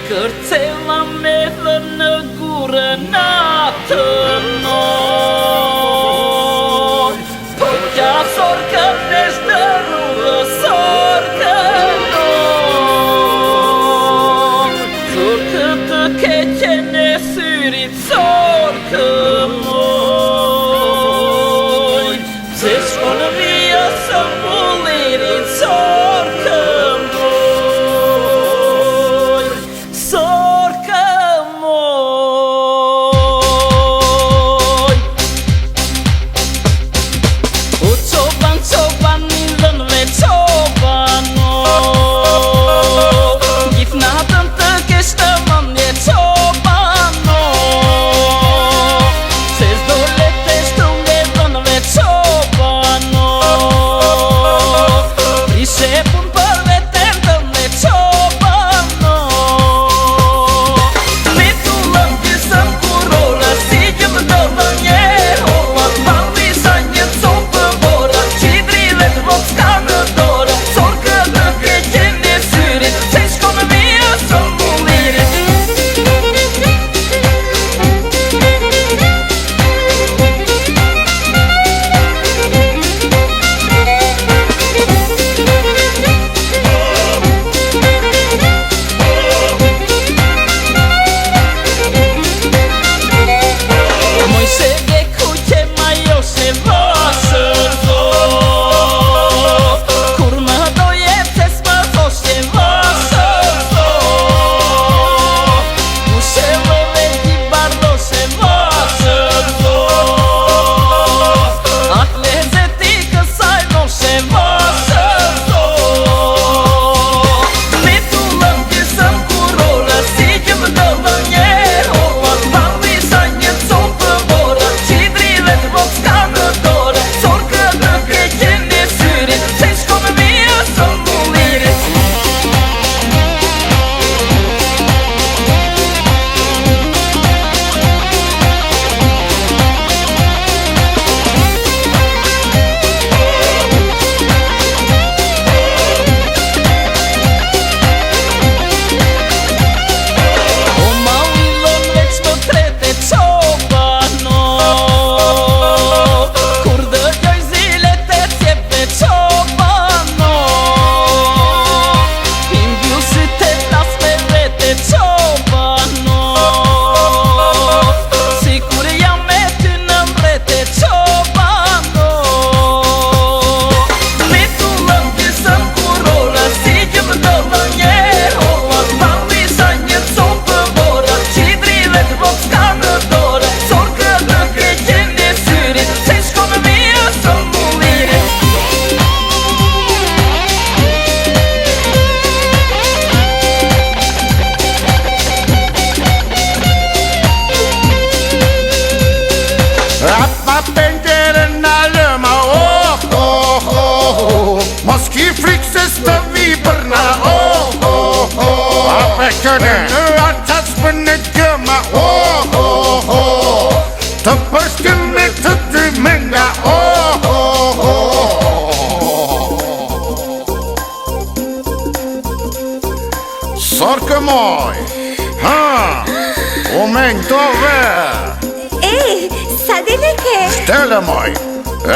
Kërcela me dhe në gurën atën po kja sorka nesh të rrugë sorka sorka të keqe në syrit sorka se shkonë vija së mullirin sorka Në atas për në gjëma të përshkëme të dy menga Sorkë moj u meng të ver sa dele ke? Shtele moj,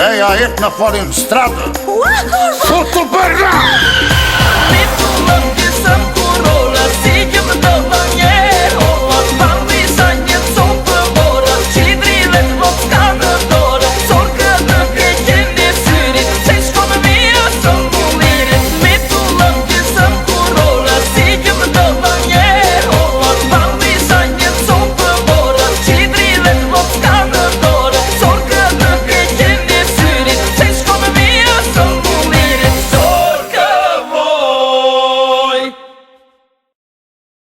eja jetë në forin stratë Ua, Sotë të përra